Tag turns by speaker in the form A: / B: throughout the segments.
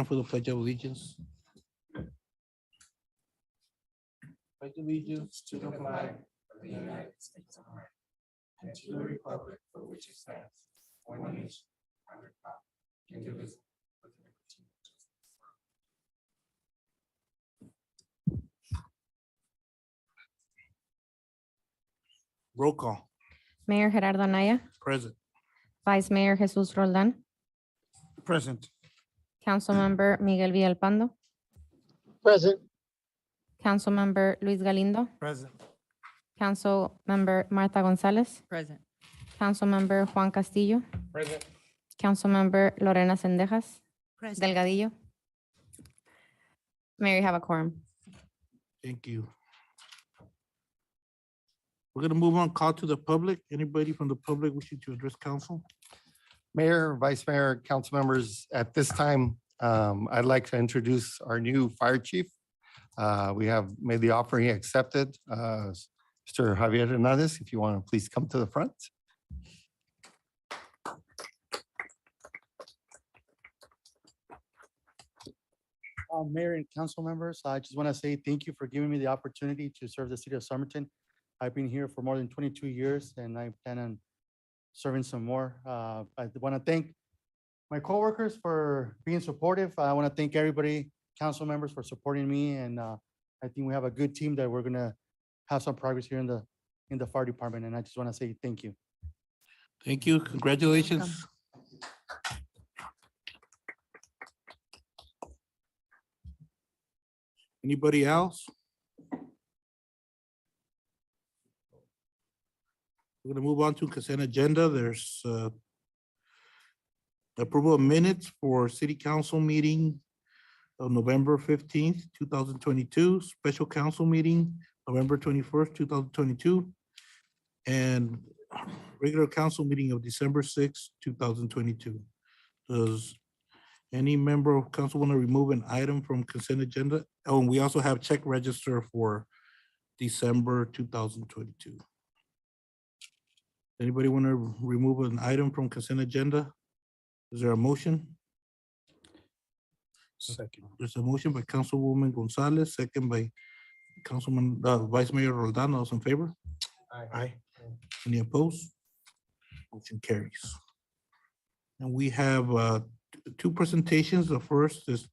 A: For the Pledge of Allegiance. Pledge allegiance to the flag of the United States of America and to the republic for which it stands, one nation, under God, indivisible, with liberty and justice for all. Roll call.
B: Mayor Gerardo Anaya,
A: Present.
B: Vice Mayor Jesus Roldan,
A: Present.
B: Councilmember Miguel Villalpando,
C: Present.
B: Councilmember Luis Galindo,
A: Present.
B: Councilmember Martha Gonzalez,
D: Present.
B: Councilmember Juan Castillo,
A: Present.
B: Councilmember Lorena Sendejas,
D: Present.
B: Delgadillo. Mayor, you have a quorum.
A: Thank you. We're gonna move on, call to the public. Anybody from the public wishing to address council?
C: Mayor, Vice Mayor, council members, at this time, I'd like to introduce our new fire chief. We have made the offer, he accepted. Mr. Javier Hernandez, if you want to please come to the front.
E: Mayor and council members, I just want to say thank you for giving me the opportunity to serve the city of Somerton. I've been here for more than 22 years and I plan on serving some more. I want to thank my coworkers for being supportive. I want to thank everybody, council members for supporting me. And I think we have a good team that we're going to have some progress here in the fire department. And I just want to say thank you.
A: Thank you. Congratulations. Anybody else? We're gonna move on to consent agenda. There's approval of minutes for city council meeting of November 15th, 2022, special council meeting, November 21st, 2022, and regular council meeting of December 6th, 2022. Does any member of council want to remove an item from consent agenda? Oh, and we also have check register for December 2022. Anybody want to remove an item from consent agenda? Is there a motion? Second. There's a motion by Councilwoman Gonzalez, second by Councilman, Vice Mayor Roldan. Those in favor? Aye. Any opposed? Motion carries. And we have two presentations. The first is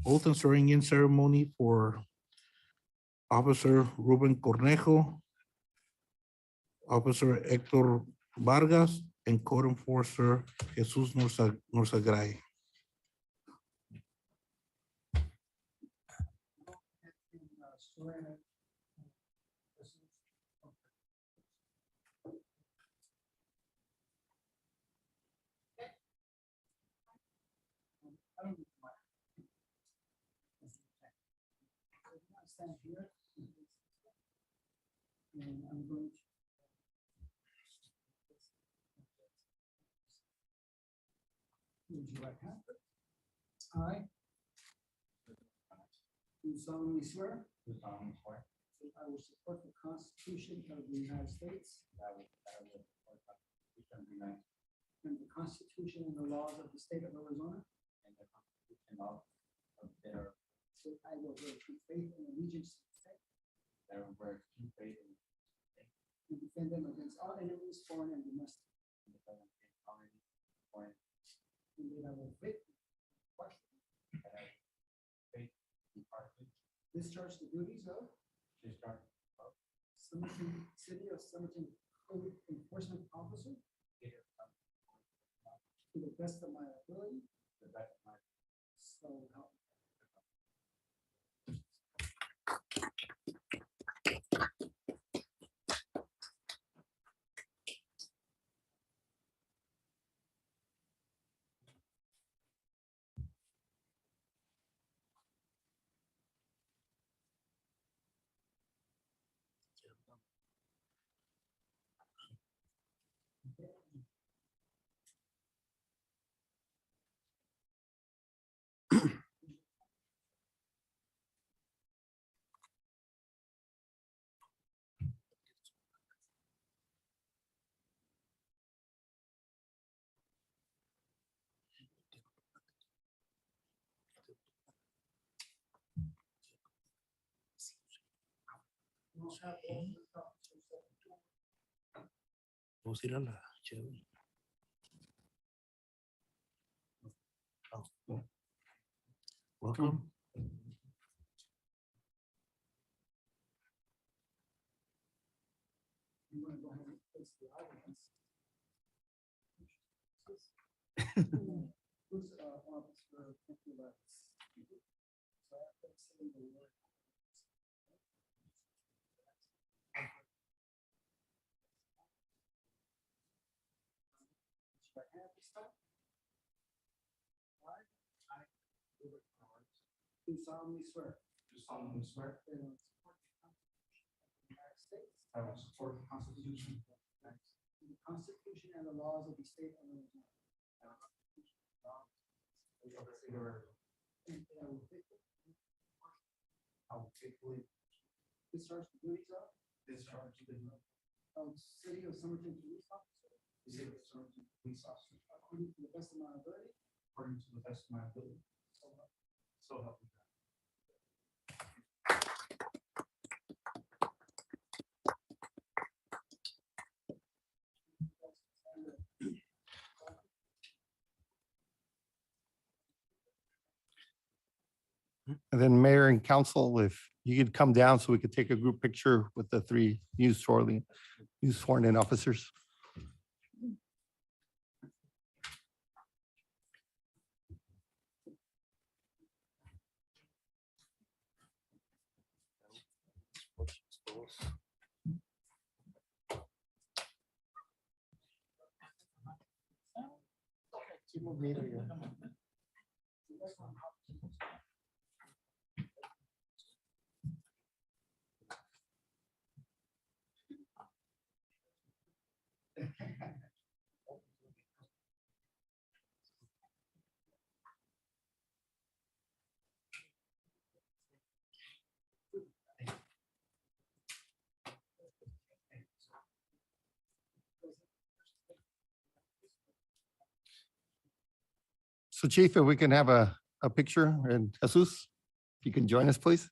A: oath and swearing in ceremony for Officer Ruben Cornejo, Officer Hector Vargas, and Code Enforcer Jesus Norzagaray.
F: Stand here. And I'm going to use your right hand. I do solemnly swear that I will support the Constitution of the United States and the Constitution and the laws of the state of Arizona. So I will bear true faith and allegiance to the state. And defend them against all enemies, foreign and domestic. And that I will faithfully discharge the duties of Somerton, City of Somerton Code Enforcement Officer to the best of my ability. So help me.
A: Vamos a ir a la chévere. Oh. Welcome.
F: You want to go ahead and face the audience. Who's officer? So after saying the word. Should I have this stuff? I, Ruben, do solemnly swear.
D: Do solemnly swear
F: That I will support the Constitution of the United States.
D: I will support the Constitution of the United States
F: The Constitution and the laws of the state of Illinois.
D: and the Constitution and laws of the state of Arizona.
F: And that I will
D: I will faithfully
F: discharge the duties
D: discharge the duties
F: of City of Somerton police officer
D: of the City of Somerton police officer
F: according to the best of my ability.
D: according to the best of my ability. So help me God.
C: And then mayor and council, if you could come down so we could take a group picture with the three new sworn in officers. So Chief, if we can have a picture, and Jesus, if you can join us, please.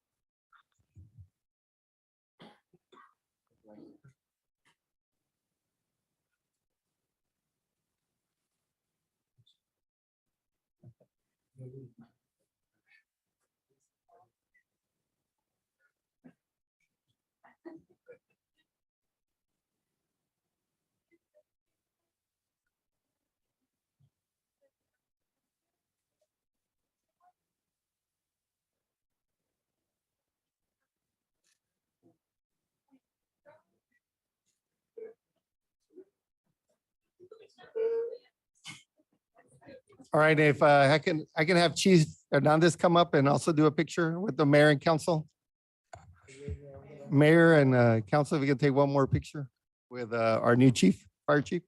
C: All right, if I can have Chief Hernandez come up and also do a picture with the mayor and council. Mayor and council, if we can take one more picture with our new chief, fire chief.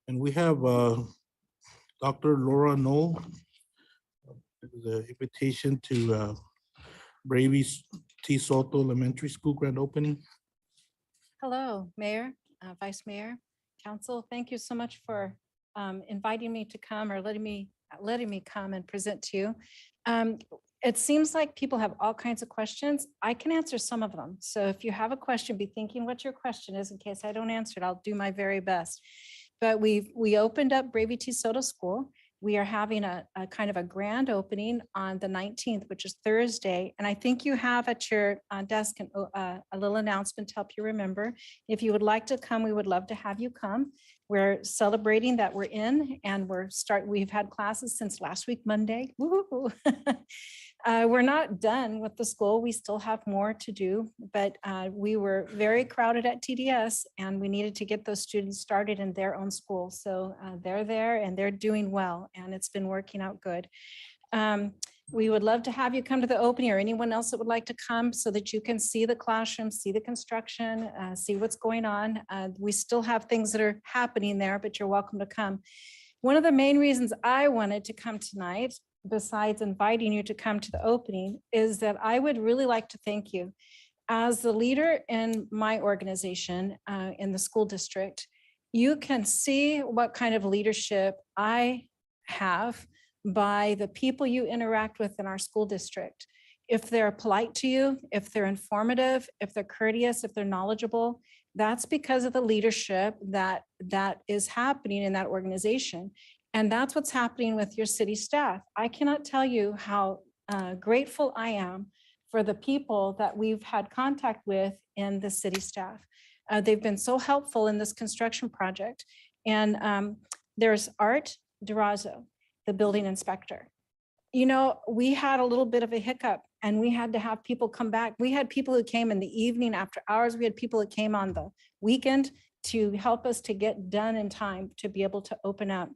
A: And we have Dr. Laura Noel, the invitation to Bravie T. Soto Elementary School grand opening.
G: Hello, Mayor, Vice Mayor, Council. Thank you so much for inviting me to come or letting me come and present to you. It seems like people have all kinds of questions. I can answer some of them. So if you have a question, be thinking what your question is in case I don't answer it. I'll do my very best. But we opened up Bravie T. Soto School. We are having a kind of a grand opening on the 19th, which is Thursday. And I think you have at your desk a little announcement to help you remember. If you would like to come, we would love to have you come. We're celebrating that we're in and we've had classes since last week, Monday. Woo-hoo. We're not done with the school. We still have more to do, but we were very crowded at TDS and we needed to get those students started in their own school. So they're there and they're doing well and it's been working out good. We would love to have you come to the opening or anyone else that would like to come so that you can see the classroom, see the construction, see what's going on. We still have things that are happening there, but you're welcome to come. One of the main reasons I wanted to come tonight, besides inviting you to come to the opening, is that I would really like to thank you. As the leader in my organization, in the school district, you can see what kind of leadership I have by the people you interact with in our school district. If they're polite to you, if they're informative, if they're courteous, if they're knowledgeable, that's because of the leadership that is happening in that organization. And that's what's happening with your city staff. I cannot tell you how grateful I am for the people that we've had contact with in the city staff. They've been so helpful in this construction project. And there's Art Durazo, the building inspector. You know, we had a little bit of a hiccup and we had to have people come back. We had people who came in the evening after hours. We had people that came on the weekend to help us to get done in time to be able to open up.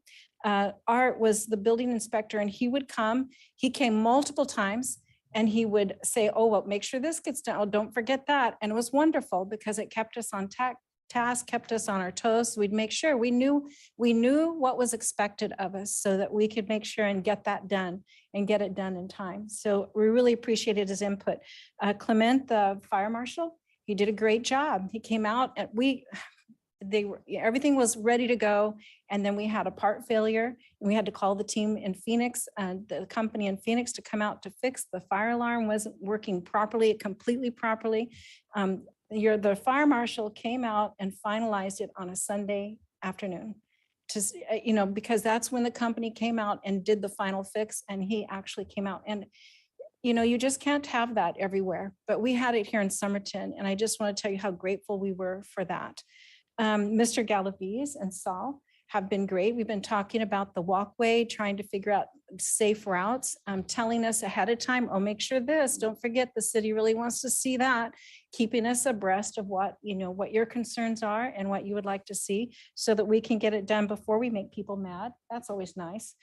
G: Art was the building inspector and he would come. He came multiple times and he would say, oh, well, make sure this gets done. Oh, don't forget that. And it was wonderful because it kept us on task, kept us on our toes. We'd make sure we knew what was expected of us so that we could make sure and get that done and get it done in time. So we really appreciated his input. Clement, the fire marshal, he did a great job. He came out and everything was ready to go. And then we had a part failure and we had to call the team in Phoenix, the company in Phoenix, to come out to fix the fire alarm. Wasn't working properly, completely properly. The fire marshal came out and finalized it on a Sunday afternoon, because that's when the company came out and did the final fix, and he actually came out. And you just can't have that everywhere, but we had it here in Somerton, and I just want to tell you how grateful we were for that. Mr. Galaviz and Saul have been great. We've been talking about the walkway, trying to figure out safe routes, telling us ahead of time, oh, make sure this, don't forget, the city really wants to see that, keeping us abreast of what your concerns are and what you would like to see so that we can get it done before we make people mad. That's always nice.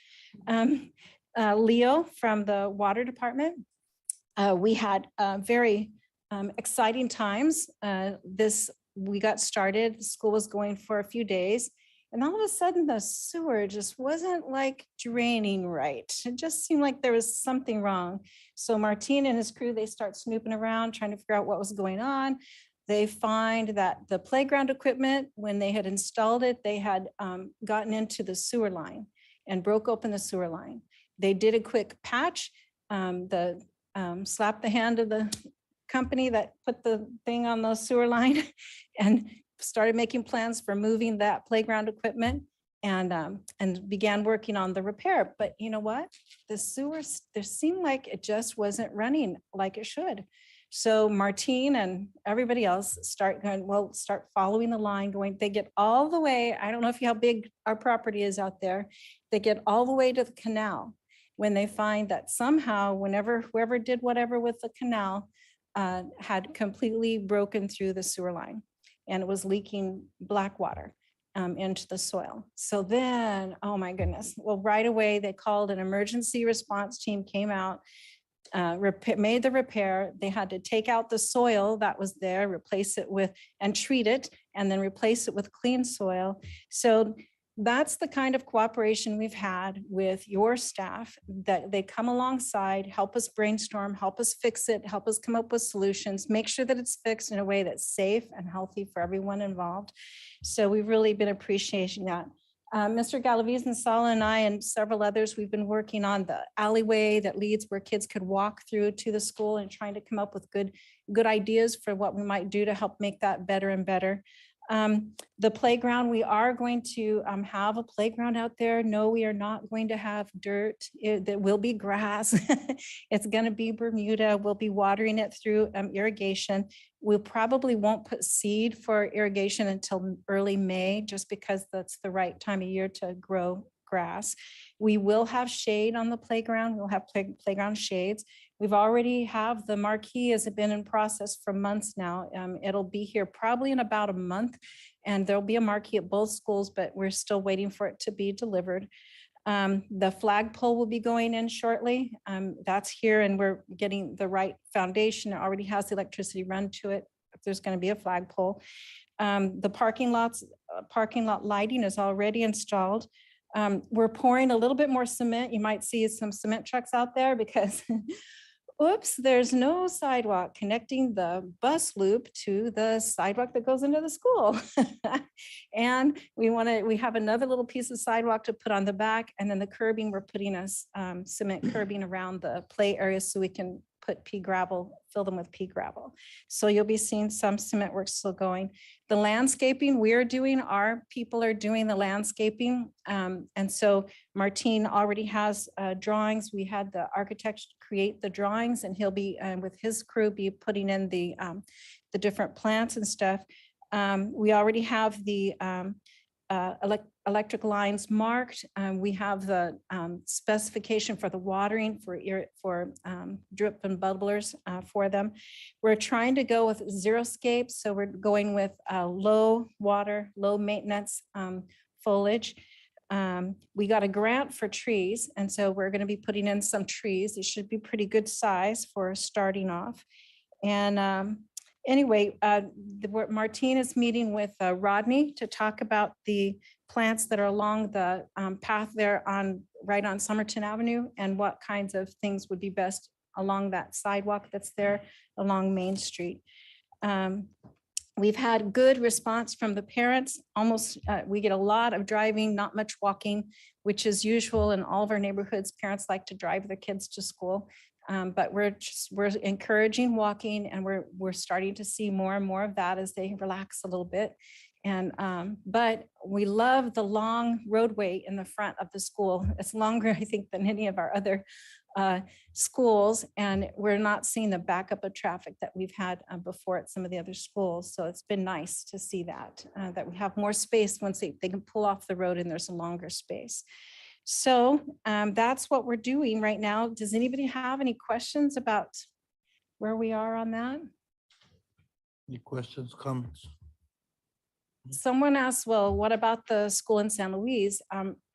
G: Leo from the water department, we had very exciting times. We got started, school was going for a few days, and all of a sudden the sewer just wasn't like draining right. It just seemed like there was something wrong. So Martin and his crew, they start snooping around, trying to figure out what was going on. They find that the playground equipment, when they had installed it, they had gotten into the sewer line and broke open the sewer line. They did a quick patch, slapped the hand of the company that put the thing on the sewer line and started making plans for moving that playground equipment and began working on the repair. But you know what? The sewers, there seemed like it just wasn't running like it should. So Martine and everybody else start following the line going, they get all the way, I don't know how big our property is out there. They get all the way to the canal when they find that somehow, whoever did whatever with the canal, had completely broken through the sewer line and it was leaking black water into the soil. So then, oh my goodness. Well, right away they called an emergency response team, came out, made the repair. They had to take out the soil that was there, replace it with, and treat it, and then replace it with clean soil. So that's the kind of cooperation we've had with your staff, that they come alongside, help us brainstorm, help us fix it, help us come up with solutions, make sure that it's fixed in a way that's safe and healthy for everyone involved. So we've really been appreciating that. Mr. Galaviz and Sala and I and several others, we've been working on the alleyway that leads where kids could walk through to the school and trying to come up with good ideas for what we might do to help make that better and better. The playground, we are going to have a playground out there. No, we are not going to have dirt. There will be grass. It's going to be Bermuda. We'll be watering it through irrigation. We probably won't put seed for irrigation until early May, just because that's the right time of year to grow grass. We will have shade on the playground. We'll have playground shades. We've already have the marquee has been in process for months now. It'll be here probably in about a month, and there'll be a marquee at both schools, but we're still waiting for it to be delivered. The flagpole will be going in shortly. That's here, and we're getting the right foundation. It already has the electricity run to it. If there's going to be a flagpole. The parking lot lighting is already installed. We're pouring a little bit more cement. You might see some cement trucks out there because oops, there's no sidewalk connecting the bus loop to the sidewalk that goes into the school. And we have another little piece of sidewalk to put on the back, and then the curbing, we're putting a cement curbing around the play areas so we can put pea gravel, fill them with pea gravel. So you'll be seeing some cement work still going. The landscaping we're doing, our people are doing the landscaping. And so Martin already has drawings. We had the architect create the drawings, and he'll be with his crew be putting in the different plants and stuff. We already have the electric lines marked. We have the specification for the watering for drip and bubblers for them. We're trying to go with xeriscape, so we're going with low water, low maintenance foliage. We got a grant for trees, and so we're going to be putting in some trees. It should be pretty good size for starting off. And anyway, Martine is meeting with Rodney to talk about the plants that are along the path there right on Somerton Avenue, and what kinds of things would be best along that sidewalk that's there along Main Street. We've had good response from the parents. Almost, we get a lot of driving, not much walking, which is usual in all of our neighborhoods. Parents like to drive their kids to school. But we're encouraging walking, and we're starting to see more and more of that as they relax a little bit. And but we love the long roadway in the front of the school. It's longer, I think, than any of our other schools, and we're not seeing the backup of traffic that we've had before at some of the other schools. So it's been nice to see that we have more space once they can pull off the road and there's a longer space. So that's what we're doing right now. Does anybody have any questions about where we are on that?
A: Any questions, comments?
G: Someone asked, well, what about the school in San Luis?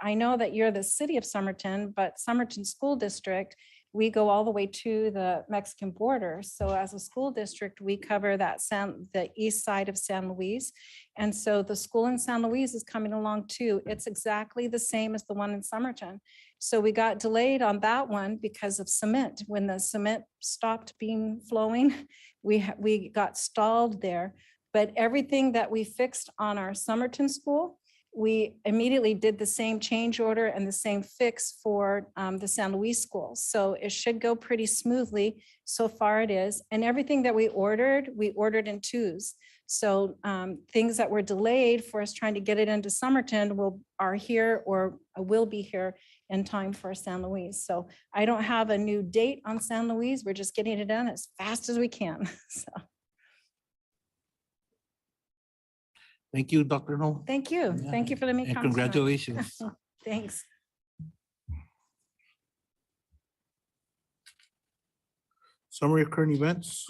G: I know that you're the city of Somerton, but Somerton School District, we go all the way to the Mexican border. So as a school district, we cover the east side of San Luis. And so the school in San Luis is coming along too. It's exactly the same as the one in Somerton. So we got delayed on that one because of cement. When the cement stopped being flowing, we got stalled there. But everything that we fixed on our Somerton school, we immediately did the same change order and the same fix for the San Luis school. So it should go pretty smoothly. So far it is. And everything that we ordered in twos. So things that were delayed for us trying to get it into Somerton are here or will be here in time for San Luis. So I don't have a new date on San Luis. We're just getting it done as fast as we can. So.
A: Thank you, Dr. Noel.
G: Thank you.
A: Yeah.
G: Thank you for letting me
A: And
G: come. tonight.
A: congratulations.
G: Thanks.
A: Summary of current events.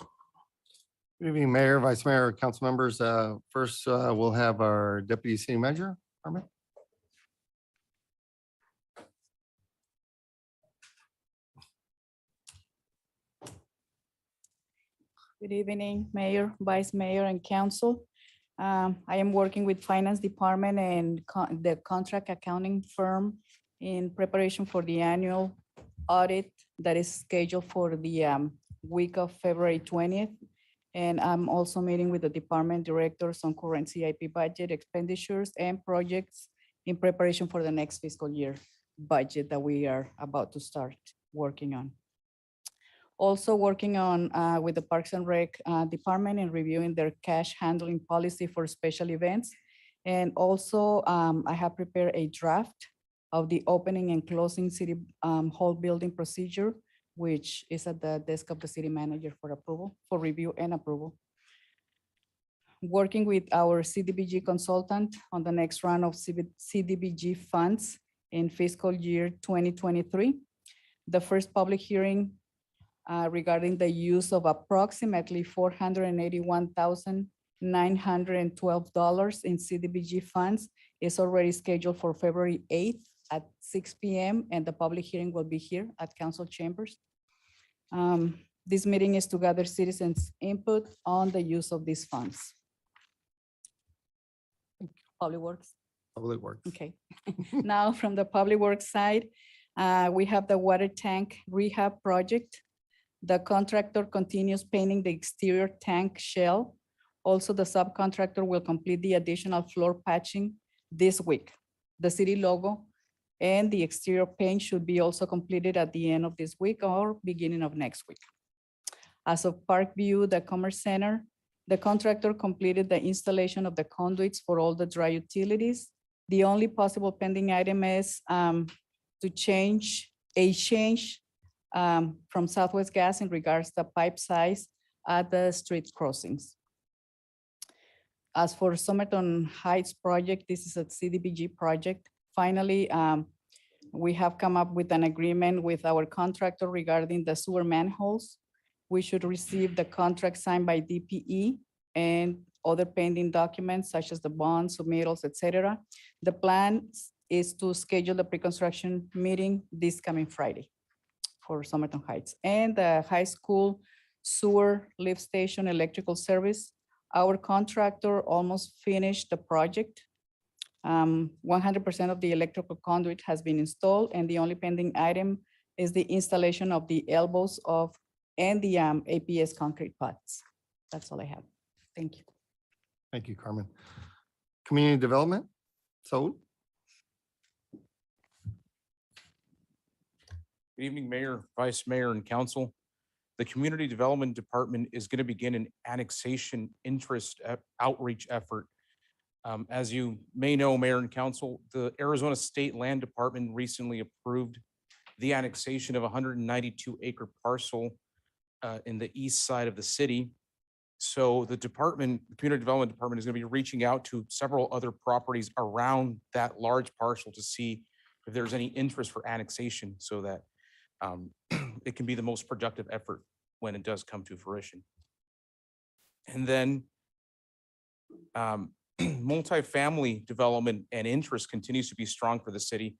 C: Good evening, Mayor, Vice Mayor, council members. First, we'll have our Deputy City Manager, Carmen.
H: Good evening, Mayor, Vice Mayor, and Council. I am working with Finance Department and the contract accounting firm in preparation for the annual audit that is scheduled for the week of February 20th. And I'm also meeting with the department directors on current CIP budget expenditures and projects in preparation for the next fiscal year budget that we are about to start working on. Also working on, with the Parks and Rec Department and reviewing their cash handling policy for special events. And also, I have prepared a draft of the opening and closing city hall building procedure, which is at the desk of the city manager for approval, for review and approval. Working with our CDBG consultant on the next round of CDBG funds in fiscal year 2023. The first public hearing regarding the use of approximately $481,912 in CDBG funds is already scheduled for February 8th at 6 p.m. and the public hearing will be here at council chambers. This meeting is to gather citizens' input on the use of these funds. Public Works.
C: Public Works.
H: Okay. Now, from the Public Works side, we have the water tank rehab project. The contractor continues painting the exterior tank shell. Also, the subcontractor will complete the additional floor patching this week. The city logo and the exterior paint should be also completed at the end of this week or beginning of next week. As of Parkview, the Commerce Center, the contractor completed the installation of the conduits for all the dry utilities. The only possible pending item is to change from Southwest Gas in regards to pipe size at the street crossings. As for Somerton Heights project, this is a CDBG project. Finally, we have come up with an agreement with our contractor regarding the sewer manholes. We should receive the contract signed by DPE and other pending documents such as the bonds, submittals, etc. The plan is to schedule the pre-construction meeting this coming Friday for Somerton Heights. And the high school sewer lift station electrical service, our contractor almost finished the project. 100% of the electrical conduit has been installed and the only pending item is the installation of the elbows and the APS concrete pots. That's all I have. Thank you.
C: Thank you, Carmen. Community Development, Saul?
I: Good evening, Mayor, Vice Mayor, and Council. The Community Development Department is going to begin an annexation interest outreach effort. As you may know, Mayor and Council, the Arizona State Land Department recently approved the annexation of a 192-acre parcel in the east side of the city. So the department, the Community Development Department, is going to be reaching out to several other properties around that large parcel to see if there's any interest for annexation so that it can be the most productive effort when it does come to fruition. And then multifamily development and interest continues to be strong for the city.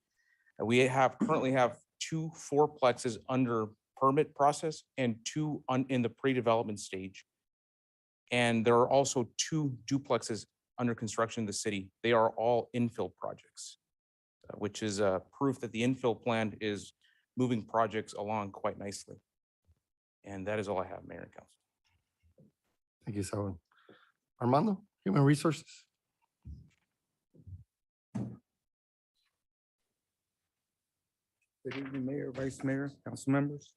I: We currently have 2 fourplexes under permit process and 2 in the pre-development stage. And there are also 2 duplexes under construction in the city. They are all infill projects, which is proof that the infill plan is moving projects along quite nicely. And that is all I have, Mayor and Council.
C: Thank you, Saul. Armando, Human Resources.
J: Good evening, Mayor, Vice Mayor, council members.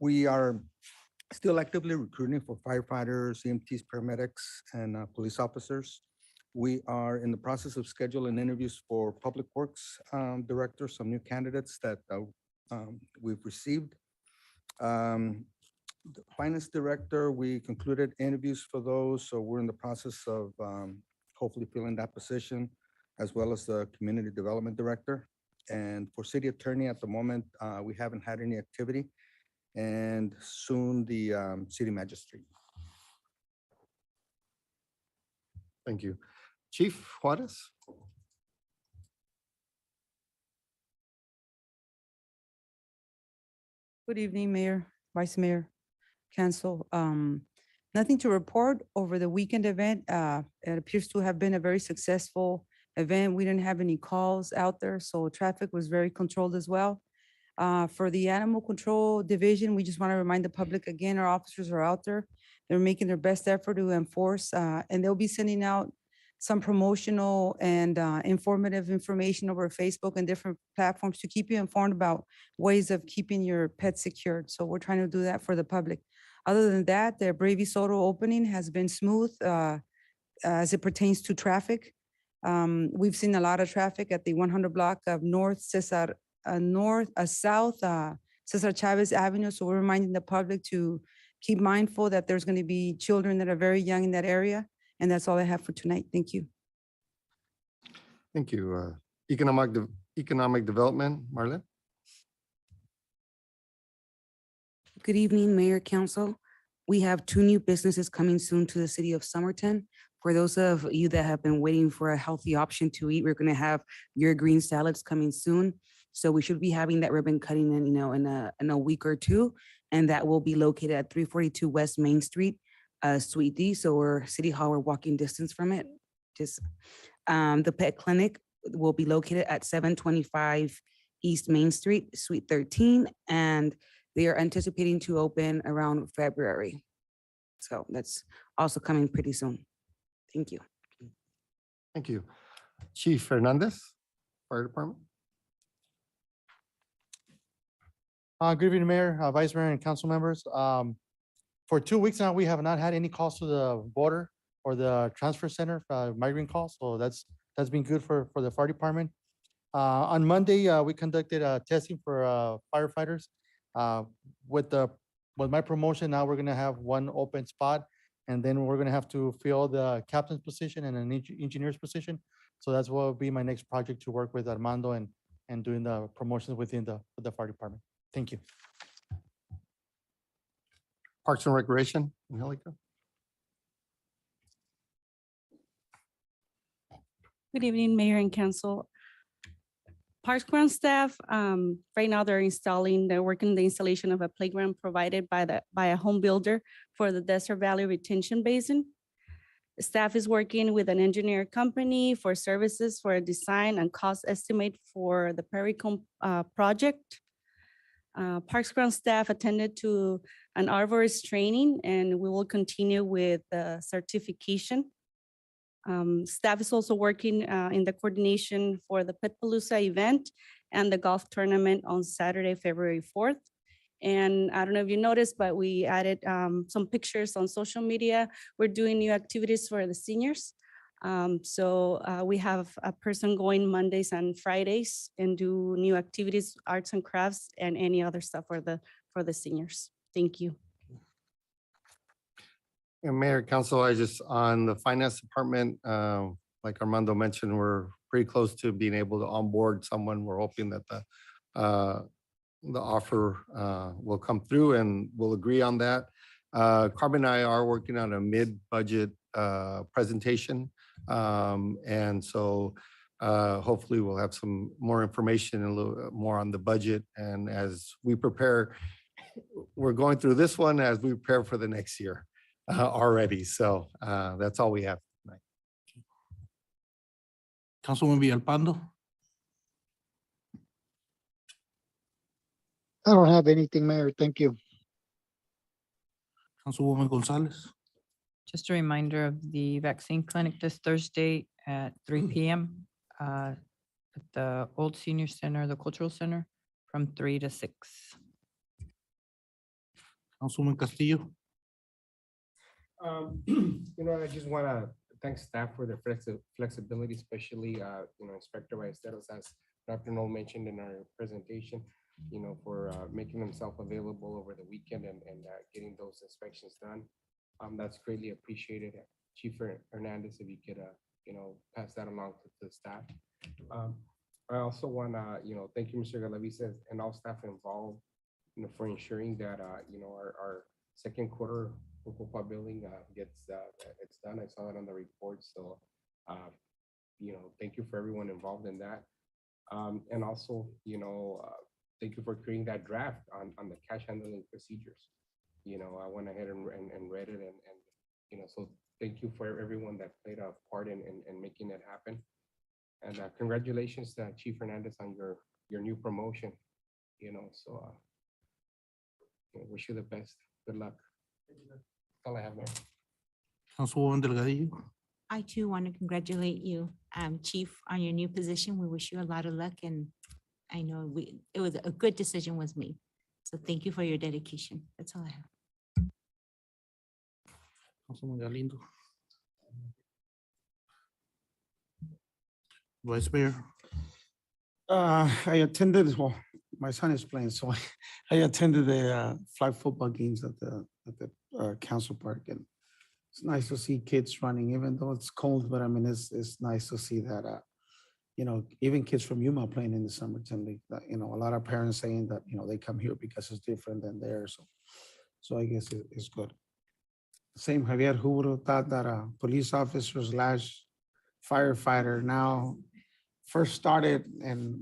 J: We are still actively recruiting for firefighters, EMTs, paramedics, and police officers. We are in the process of scheduling interviews for Public Works Director, some new candidates that we've received. The Finance Director, we concluded interviews for those, so we're in the process of hopefully filling that position, as well as the Community Development Director. And for City Attorney, at the moment, we haven't had any activity, and soon the City Magistrate.
C: Thank you. Chief Juarez.
K: Good evening, Mayor, Vice Mayor, Council. Nothing to report over the weekend event. It appears to have been a very successful event. We didn't have any calls out there, so traffic was very controlled as well. For the Animal Control Division, we just want to remind the public again, our officers are out there. They're making their best effort to enforce, and they'll be sending out some promotional and informative information over Facebook and different platforms to keep you informed about ways of keeping your pets secured. So we're trying to do that for the public. Other than that, the Bravie Soto opening has been smooth as it pertains to traffic. We've seen a lot of traffic at the 100 block of South Cesar Chavez Avenue. So we're reminding the public to keep mindful that there's going to be children that are very young in that area. And that's all I have for tonight. Thank you.
C: Thank you. Economic Development, Marlene?
L: Good evening, Mayor, Council. We have 2 new businesses coming soon to the city of Somerton. For those of you that have been waiting for a healthy option to eat, we're going to have your green salads coming soon. So we should be having that ribbon cutting in a week or 2, and that will be located at 342 West Main Street, Suite D. So we're City Hall, we're walking distance from it. Just the pet clinic will be located at 725 East Main Street, Suite 13, and they are anticipating to open around February. So that's also coming pretty soon. Thank you.
C: Thank you. Chief Hernandez, Fire Department?
E: Good evening, Mayor, Vice Mayor, and council members. For 2 weeks now, we have not had any calls to the border or the transfer center, migrant calls. So that's been good for the fire department. On Monday, we conducted testing for firefighters. With my promotion, now we're gonna have 1 open spot, and then we're gonna have to fill the captain's position and an engineer's position. So that's what will be my next project, to work with Armando and doing the promotions within the fire department. Thank you.
C: Parks and Recreation, Angelica?
M: Good evening, Mayor and Council. Parks ground staff, right now they're working the installation of a playground provided by a home builder for the Desert Valley Retention Basin. Staff is working with an engineer company for services for a design and cost estimate for the Prairie Comb project. Parks ground staff attended to an arborist training, and we will continue with the certification. Staff is also working in the coordination for the Petpalooza event and the golf tournament on Saturday, February 4th. And I don't know if you noticed, but we added some pictures on social media. We're doing new activities for the seniors. So we have a person going Mondays and Fridays and do new activities, arts and crafts, and any other stuff for the seniors. Thank you.
C: And Mayor, Council, on the Finance Department, like Armando mentioned, we're pretty close to being able to onboard someone. We're hoping that the offer will come through and we'll agree on that. Carmen and I are working on a mid-budget presentation. And so hopefully we'll have some more information, a little more on the budget. And as we prepare, we're going through this one as we prepare for the next year already. So that's all we have tonight.
A: Councilwoman Villalpando.
F: I don't have anything, Mayor. Thank you.
A: Councilwoman Gonzalez.
N: Just a reminder of the vaccine clinic this Thursday at 3 p.m. At the Old Senior Center, the Cultural Center, from 3 to 6.
A: Councilwoman Castillo.
O: I just want to thank staff for their flexibility, especially, Inspector Ballesteros, as Dr. Noel mentioned in our presentation, for making himself available over the weekend and getting those inspections done. That's greatly appreciated. Chief Hernandez, if you could, pass that along to the staff. I also want to, thank you, Mr. Galavisa, and all staff involved, for ensuring that, our second quarter Ocopa billing it's done. I saw it on the report. So, thank you for everyone involved in that. And also, thank you for creating that draft on the cash handling procedures. I went ahead and read it and so thank you for everyone that played a part in making it happen. And congratulations to Chief Hernandez on your new promotion. So wish you the best. Good luck. That's all I have, Mayor.
A: Councilwoman Delgadillo.
P: I too want to congratulate you, Chief, on your new position. We wish you a lot of luck, and I know it was a good decision was made. So thank you for your dedication. That's all I have.
A: Councilman Galindo. Vice Mayor.
F: I attended, well, my son is playing, so I attended the flag football games at the council park, and it's nice to see kids running, even though it's cold, but I mean, it's nice to see that, even kids from Yuma playing in the Somerton League, that, a lot of parents saying that, they come here because it's different than there, so I guess it's good. Same, Javier, who would have thought that a police officer slash firefighter now first started and,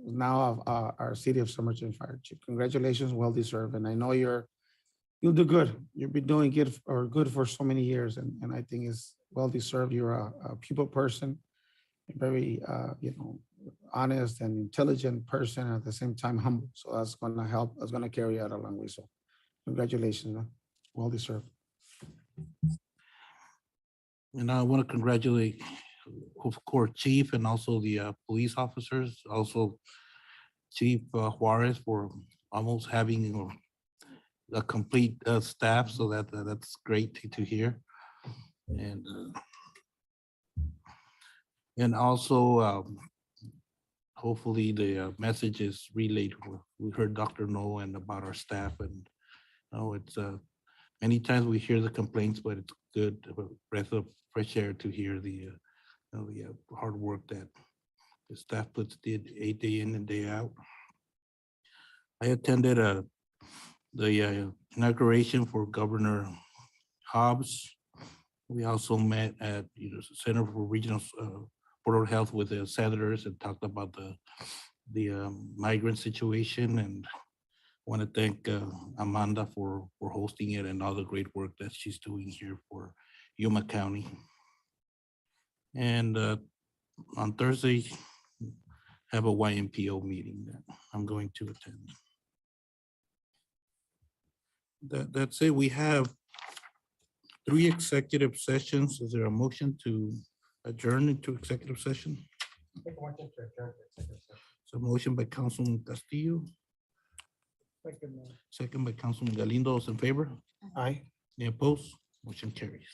F: now our City of Somerton Fire Chief. Congratulations, well deserved. And I know you'll do good. You'll be doing good for so many years. And I think it's well deserved. You're a people person, a very, honest and intelligent person, at the same time humble. So that's going to help. That's going to carry you out a long way. So congratulations, man. Well deserved.
A: And I want to congratulate, of course, Chief and also the police officers, also Chief Juarez for almost having a complete staff, so that's great to hear. And also hopefully the message is relayed. We heard Dr. Noel and about our staff, and it's many times we hear the complaints, but it's good, a breath of fresh air to hear the hard work that the staff did 8 day in and day out. I attended the inauguration for Governor Hobbs. We also met at Center for Regional Board of Health with the senators and talked about the migrant situation, and want to thank Amanda for hosting it and all the great work that she's doing here for Yuma County. And on Thursday, have a YMPO meeting that I'm going to attend. That's it. We have 3 executive sessions. Is there a motion to adjourn into executive session? So motion by Councilman Castillo, second by Councilman Galindo. Those in favor?
F: Aye.
A: Any opposed? Motion carries.